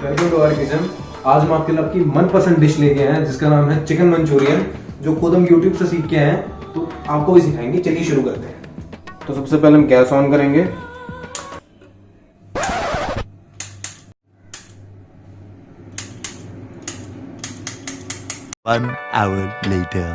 Welcome to our kitchen. आज हम आपके लिए आपकी मनपसंद डिश लेके आए हैं जिसका नाम है चिकन मंचूरियन, जो खुद हम यूट्यूब से सीख के आए हैं, तो आपको भी सिखाएंगे। चलिए शुरू करते हैं। तो सबसे पहले हम गैस ऑन करेंगे। One hour later.